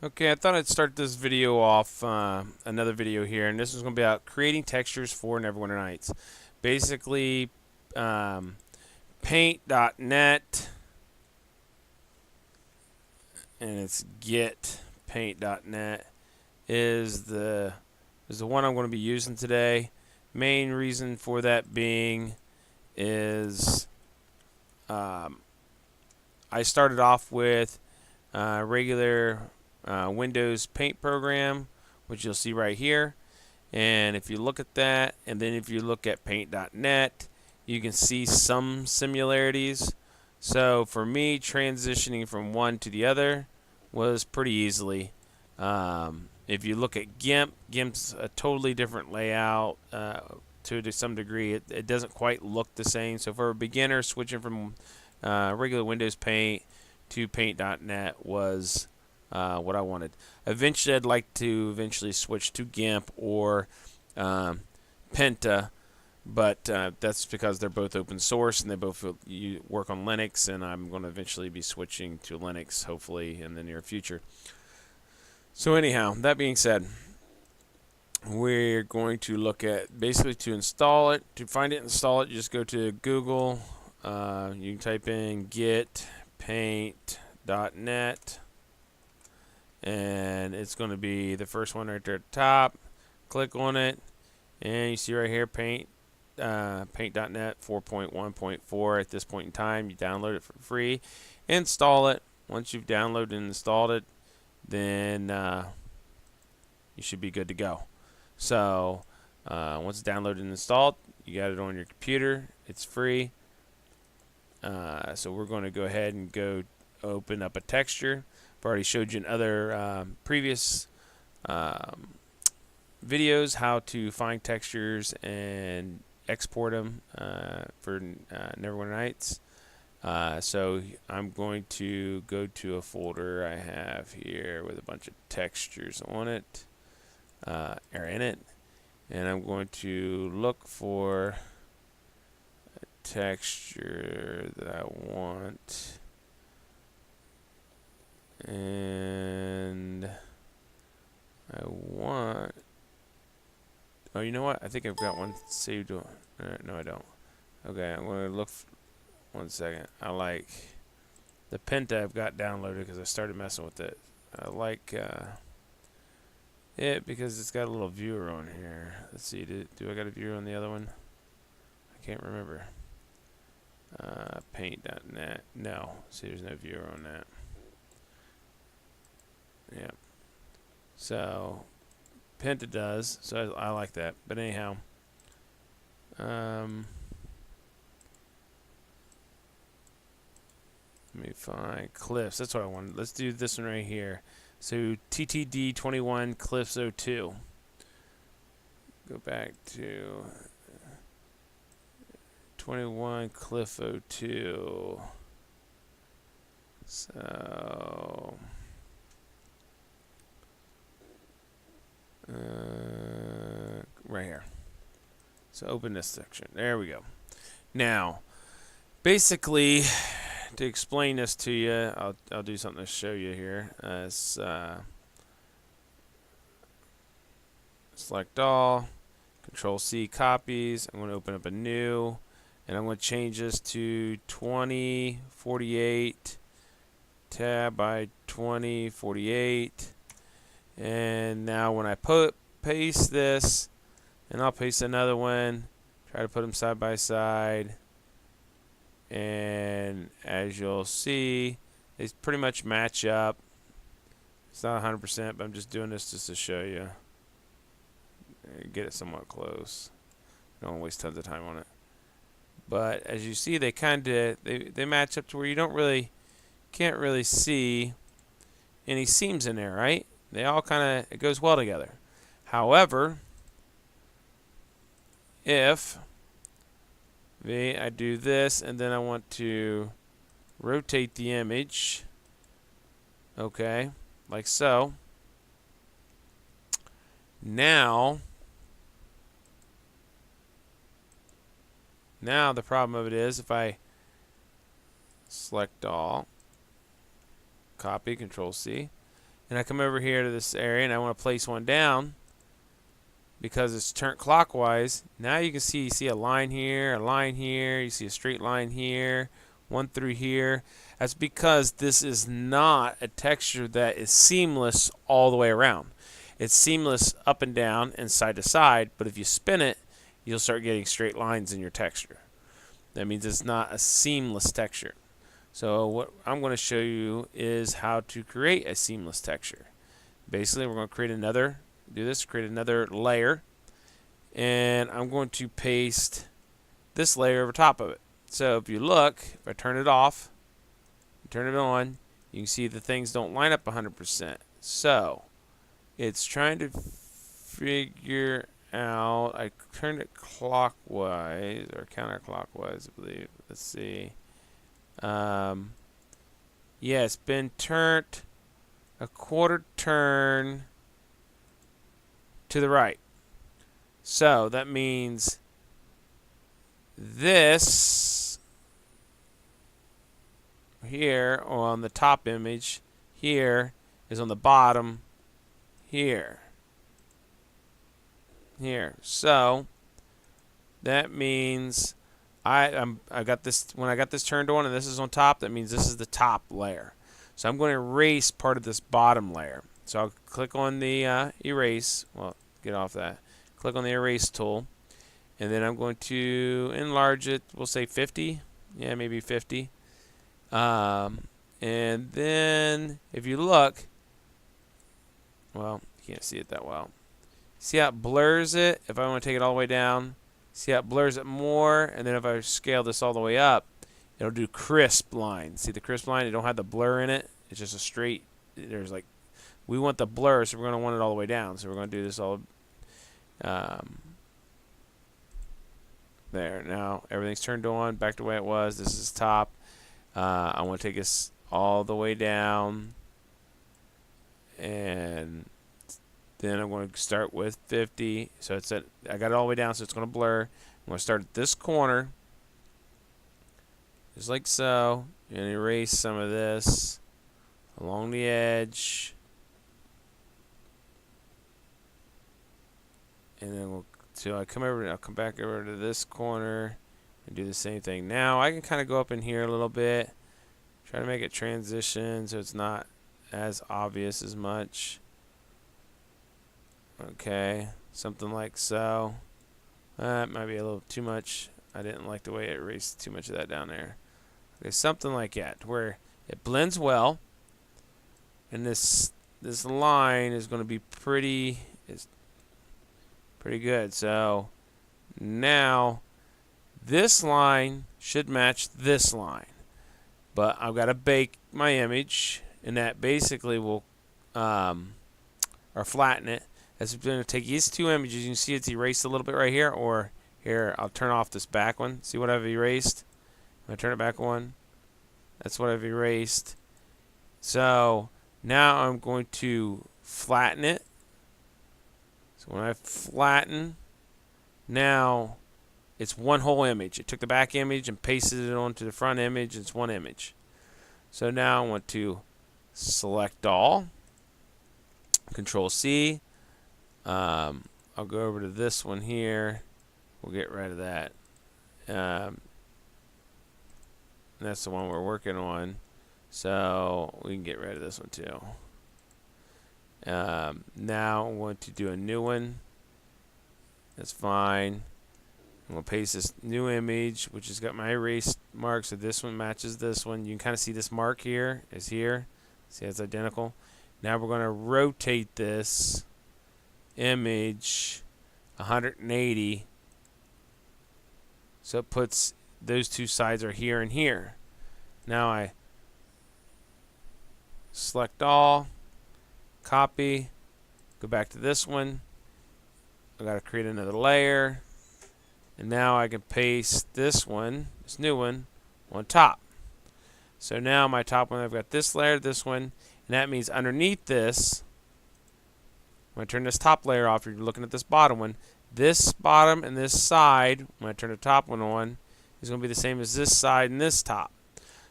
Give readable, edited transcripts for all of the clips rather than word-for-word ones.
Okay, I thought I'd start this video off, another video here, and this is going to be about creating textures for Neverwinter Nights. Basically, um, paint.net, and it's get paint.net is the one I'm going to be using today. Main reason for that being is I started off with regular Windows Paint program, which you'll see right here. And if you look at that, and then if you look at paint.net, you can see some similarities. So for me, transitioning from one to the other was pretty easily. If you look at GIMP's a totally different layout to some degree. It doesn't quite look the same. So for a beginner, switching from regular Windows Paint to paint.net was what I wanted. Eventually, I'd like to switch to GIMP or Penta, but that's because they're both open source and they both work on Linux, and I'm going to eventually be switching to Linux, hopefully in the near future. So anyhow, that being said, we're going to look at basically to install it. To find it and install it, you just go to Google. You can type in get paint.net, and it's going to be the first one right there at the top. Click on it, and you see right here paint paint.net 4.1.4 at this point in time. You download it for free, install it. Once you've downloaded and installed it, then you should be good to go. So once it's downloaded and installed, you got it on your computer. It's free. So we're going to go ahead and go open up a texture. I've already showed you in other previous videos how to find textures and export them for Neverwinter Nights. So I'm going to go to a folder I have here with a bunch of textures on it, or in it, and I'm going to look for a texture that I want, and I want, oh, you know what? I think I've got one saved. No, I don't. Okay, I'm going to look. One second. I like the Penta I've got downloaded because I started messing with it. I like it because it's got a little viewer on here. Let's see. Do I got a viewer on the other one? I can't remember. Paint.net. No. See, there's no viewer on that. Yeah. So Penta does. So I like that. But anyhow. Let me find Cliffs. That's what I wanted. Let's do this one right here. So TTD21 Cliffs 02. Go back to 21 Cliff 02. So right here. So open this section. There we go. Now, basically, to explain this to you, I'll do something to show you here. Select all, Control C copies. I'm going to open up a new, and I'm going to change this to 2048 tab by 2048. And now when I paste this, and I'll paste another one, try to put them side by side. And as you'll see, they pretty much match up. It's not 100%, but I'm just doing this just to show you. Get it somewhat close. Don't want to waste tons of time on it. But as you see, they kind of they match up to where you can't really see any seams in there, right? They all kind of, it goes well together. However, if I do this, and then I want to rotate the image, okay, like so. Now the problem of it is, if I select all, copy, Control C, and I come over here to this area and I want to place one down because it's turned clockwise. Now you can see, a line here, you see a straight line here, one through here. That's because this is not a texture that is seamless all the way around. It's seamless up and down and side to side, but if you spin it, you'll start getting straight lines in your texture. That means it's not a seamless texture. So what I'm going to show you is how to create a seamless texture. Basically, we're going to create another layer, and I'm going to paste this layer over top of it. So if you look, if I turn it off, turn it on, you can see the things don't line up 100%. So it's trying to figure out, I turned it clockwise or counterclockwise, I believe. Let's see. Yeah, it's been turned a quarter turn to the right. So that means this here on the top image here is on the bottom here. So that means I got this, when I got this turned on and this is on top, that means this is the top layer. So I'm going to erase part of this bottom layer. So I'll click on the erase. Well, get off that. Click on the erase tool, and then I'm going to enlarge it. We'll say 50. Yeah, maybe 50. And then if you look, well, you can't see it that well. See how it blurs it? If I want to take it all the way down, see how it blurs it more? And then if I scale this all the way up, it'll do crisp lines. See the crisp line? It don't have the blur in it. It's just a straight. There's like, we want the blur, so we're going to want it all the way down. So we're going to do this all. There. Now everything's turned on, back to the way it was. This is top. I want to take this all the way down, and then I'm going to start with 50. So it's at, I got it all the way down, so it's going to blur. I'm going to start at this corner, just like so, and erase some of this along the edge, and then I'll come back over to this corner and do the same thing. Now I can kind of go up in here a little bit, try to make it transition so it's not as obvious as much. Okay, something like so. That might be a little too much. I didn't like the way it erased too much of that down there. Okay, something like that, where it blends well, and this line is going to be pretty good. So now this line should match this line, but I've got to bake my image, and that basically will or flatten it. That's going to take these two images. You can see it's erased a little bit right here, or here, I'll turn off this back one. See what I've erased? I'm going to turn it back on. That's what I've erased. So now I'm going to flatten it. So when I flatten, now it's one whole image. It took the back image and pasted it onto the front image. It's one image. So now I want to select all, Control C. I'll go over to this one here. We'll get rid of that. That's the one we're working on. So we can get rid of this one too. Now I'm going to do a new one. That's fine. I'm going to paste this new image, which has got my erase mark, so this one matches this one. You can kind of see this mark here is here. See, it's identical. Now we're going to rotate this image 180, so it puts those two sides are here and here. Now I select all, copy, go back to this one. I got to create another layer, and now I can paste this one, this new one, on top. So now my top one, I've got this layer, this one, and that means underneath this, when I turn this top layer off, you're looking at this bottom one. This bottom and this side, when I turn the top one on, is going to be the same as this side and this top.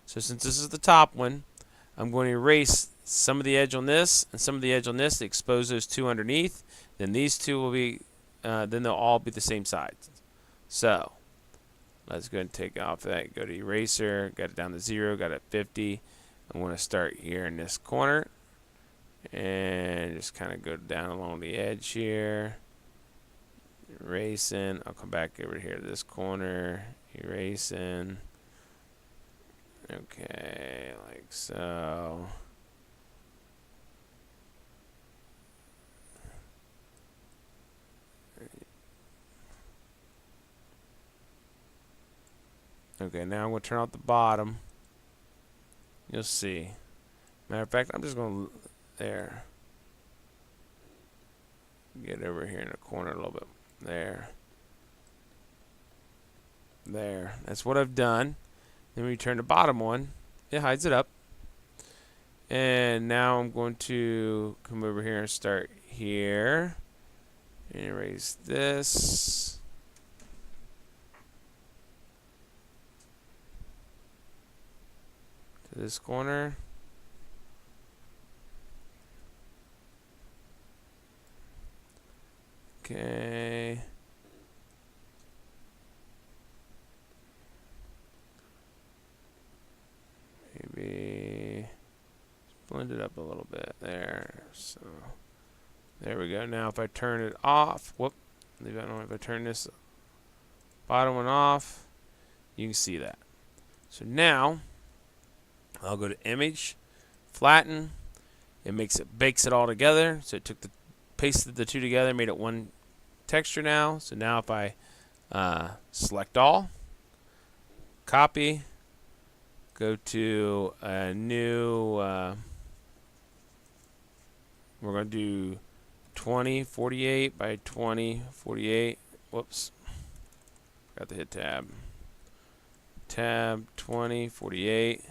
So since this is the top one, I'm going to erase some of the edge on this and some of the edge on this, expose those two underneath. Then these two will be, then they'll all be the same size. So let's go ahead and take off that. Go to eraser, got it down to 0, got it at 50. I want to start here in this corner and just kind of go down along the edge here. Erasing. I'll come back over here to this corner. Erasing. Okay, like so. Okay, now I'm going to turn off the bottom. You'll see. Matter of fact, I'm just going to, there. Get over here in the corner a little bit. There. There. That's what I've done. Then we turn the bottom one. It hides it up. And now I'm going to come over here and start here. And erase this. To this corner. Okay. Maybe blend it up a little bit there. So there we go. Now if I turn it off, whoop, leave that on. If I turn this bottom one off, you can see that. So now I'll go to image, flatten. It bakes it all together. So it took the pasted the two together, made it one texture now. So now if I select all, copy, go to a new, we're going to do 2048 by 2048. Whoops, got to hit tab. Tab 2048.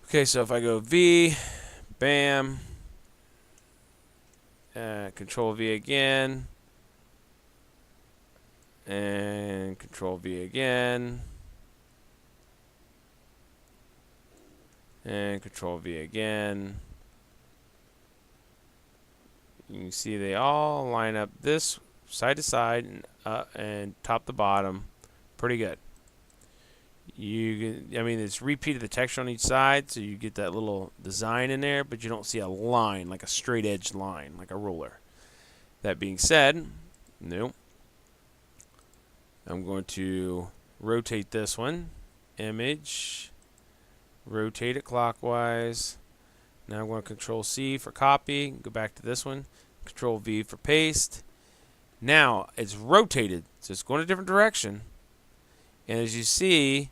Okay, so if I go V, bam, Control V again, and Control V again, and Control V again. You can see they all line up this side to side and top to bottom pretty good. You can, I mean, it's repeated the texture on each side, so you get that little design in there, but you don't see a line, like a straight edge line, like a ruler. That being said, no. I'm going to rotate this one, image, rotate it clockwise. Now I'm going to Control C for copy, go back to this one, Control V for paste. Now it's rotated, so it's going a different direction. And as you see,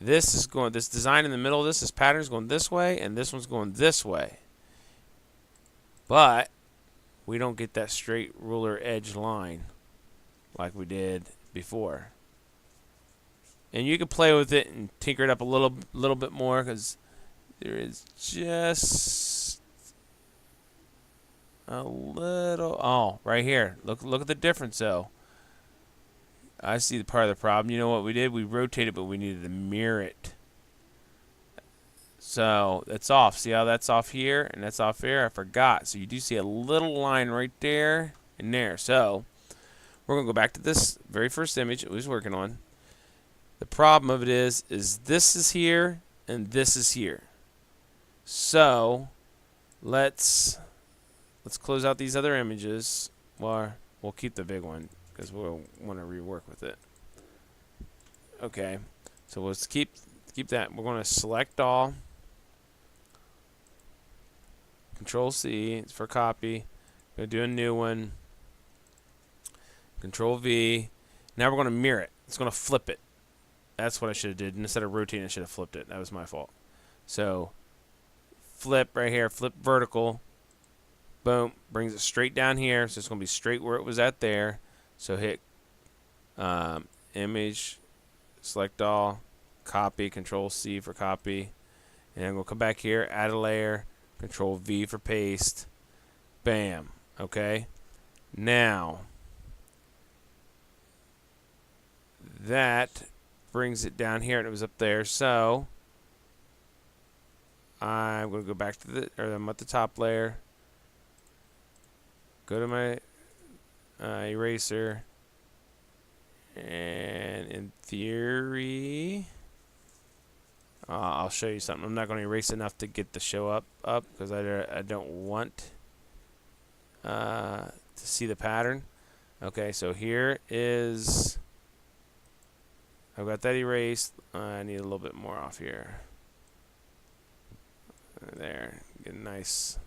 this is going, this design in the middle of this pattern is going this way, and this one's going this way. But we don't get that straight ruler edge line like we did before. And you can play with it and tinker it up a little bit more, because there is just a little, oh, right here. Look at the difference though. I see the part of the problem. You know what we did? We rotated, but we needed to mirror it. So that's off. See how that's off here and that's off here? I forgot. So you do see a little line right there and there. So we're going to go back to this very first image we was working on. The problem of it is this is here and this is here. So let's close out these other images. Well, we'll keep the big one, because we'll want to rework with it. Okay, so let's keep that. We're going to select all, Control C, it's for copy. Going to do a new one, Control V. Now we're going to mirror it. It's going to flip it. That's what I should have did. Instead of rotating, I should have flipped it. That was my fault. So flip right here, flip vertical. Boom, brings it straight down here. So it's going to be straight where it was at there. So hit image, select all, copy, Control C for copy. And I'm going to come back here, add a layer, Control V for paste. Bam. Okay. Now, that brings it down here, and it was up there. So I'm going to go back to I'm at the top layer. Go to my eraser, and in theory, I'll show you something. I'm not going to erase enough to get the show up because I don't want to see the pattern. Okay, so here is, I've got that erased. I need a little bit more off here. There, get a nice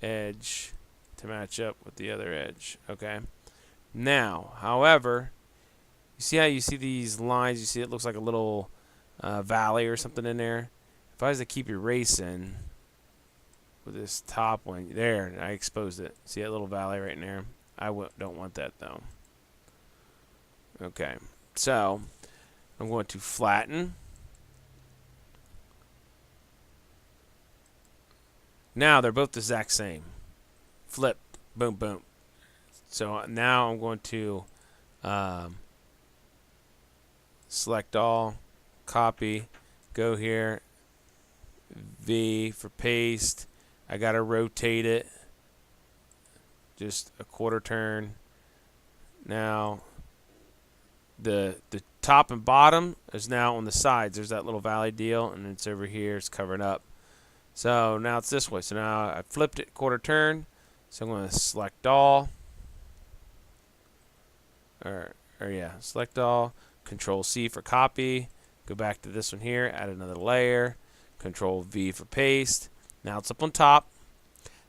edge to match up with the other edge. Okay. Now, however, you see how you see these lines? You see it looks like a little valley or something in there. If I was to keep erasing with this top one, there, I exposed it. See that little valley right in there? I don't want that though. Okay, so I'm going to flatten. Now they're both the exact same. Flip, boom, boom. So now I'm going to select all, copy, go here, V for paste. I gotta rotate it just a quarter turn. Now the top and bottom is now on the sides. There's that little valley deal, and it's over here. It's covered up. So now it's this way. So now I flipped it quarter turn. So I'm going to select all. Select all. Control C for copy. Go back to this one here. Add another layer. Control V for paste. Now it's up on top.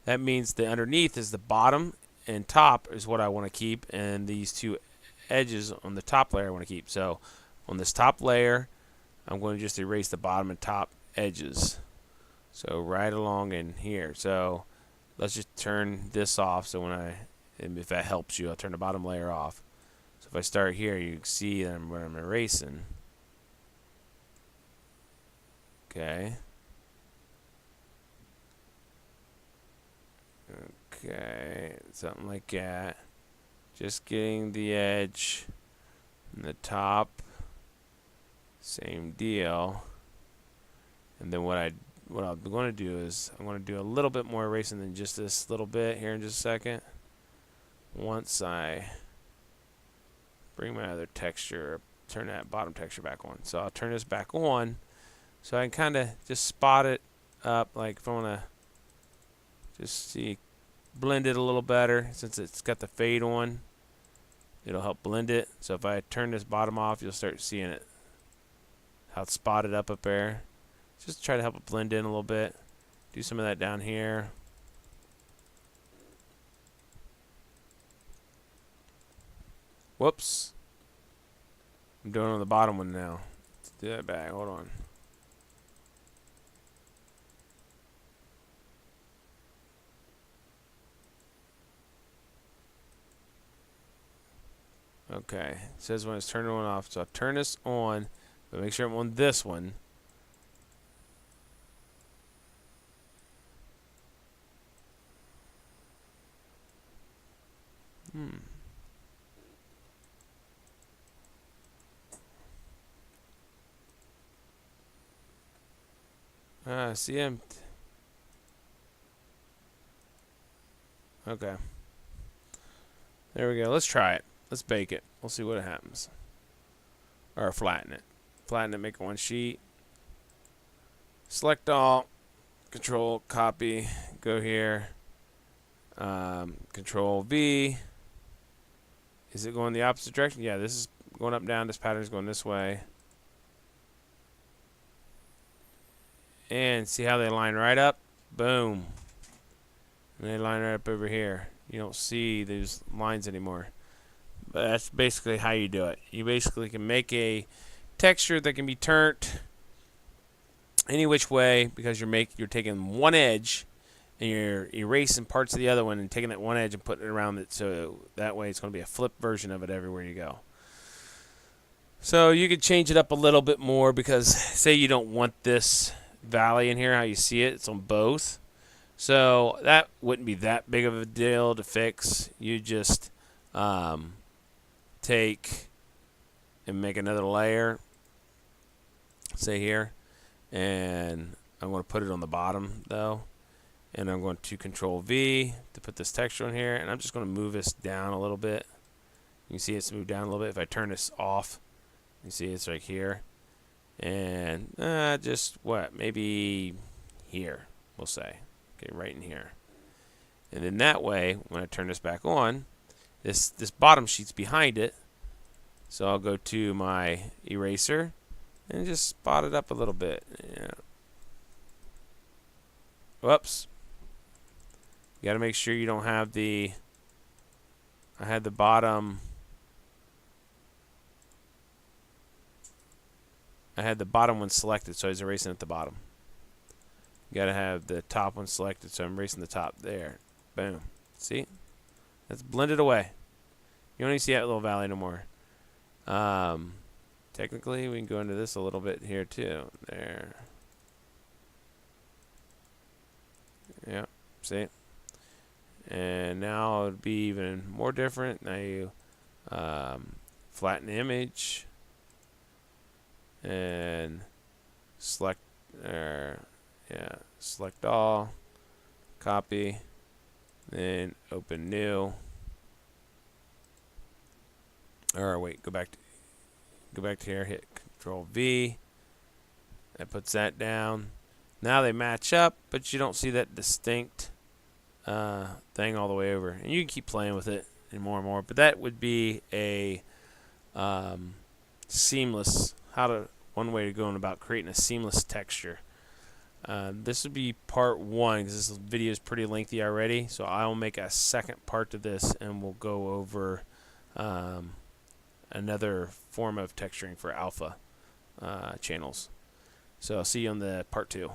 That means the underneath is the bottom, and top is what I want to keep, and these two edges on the top layer I want to keep. So on this top layer, I'm going to just erase the bottom and top edges. So right along in here. So let's just turn this off. So if that helps you, I'll turn the bottom layer off. So if I start here, you can see that I'm erasing. Okay. Okay, something like that. Just getting the edge and the top. Same deal. And then what I'm going to do is I'm going to do a little bit more erasing than just this little bit here in just a second. Once I bring my other texture, turn that bottom texture back on. So I'll turn this back on so I can kind of just spot it up. Like if I want to just see, blend it a little better since it's got the fade on. It'll help blend it. So if I turn this bottom off, you'll start seeing it, how it's spotted up there. Just try to help it blend in a little bit. Do some of that down here. Whoops. I'm doing it on the bottom one now. Let's do that back. Hold on. Okay. It says when it's turned on and off. So I'll turn this on, but make sure I'm on this one. See him. Okay. There we go. Let's try it. Let's bake it. We'll see what happens. Or flatten it. Flatten it, make it one sheet. Select all. Control, copy. Go here. Control V. Is it going the opposite direction? Yeah, this is going up, down. This pattern is going this way. And see how they line right up? Boom. And they line right up over here. You don't see those lines anymore. But that's basically how you do it. You basically can make a texture that can be turned any which way because you're taking one edge and you're erasing parts of the other one and taking that one edge and putting it around it, so that way it's going to be a flip version of it everywhere you go. So you could change it up a little bit more because say you don't want this valley in here, how you see it, it's on both. So that wouldn't be that big of a deal to fix. You just take and make another layer, say here, and I'm going to put it on the bottom though, and I'm going to Control V to put this texture on here, and I'm just going to move this down a little bit. You can see it's moved down a little bit. If I turn this off, you see it's right here, and just maybe here, we'll say, okay, right in here. And then that way, when I turn this back on, this bottom sheet's behind it. So I'll go to my eraser and just spot it up a little bit. Yeah. Whoops. You got to make sure you don't have the. I had the bottom. I had the bottom one selected, so I was erasing at the bottom. You got to have the top one selected, so I'm erasing the top there. Boom. See? That's blended away. You don't even see that little valley no more. Technically, we can go into this a little bit here too. There. Yeah. See? And now it would be even more different. Now you flatten the image and select. Select all. Copy. Then open new. Or wait, go back to here, hit Control V. That puts that down. Now they match up, but you don't see that distinct thing all the way over. And you can keep playing with it and more. But that would be a seamless, one way to go about creating a seamless texture. This would be part 1 because this video is pretty lengthy already. So I will make a second part to this, and we'll go over another form of texturing for alpha channels. So I'll see you on the part 2.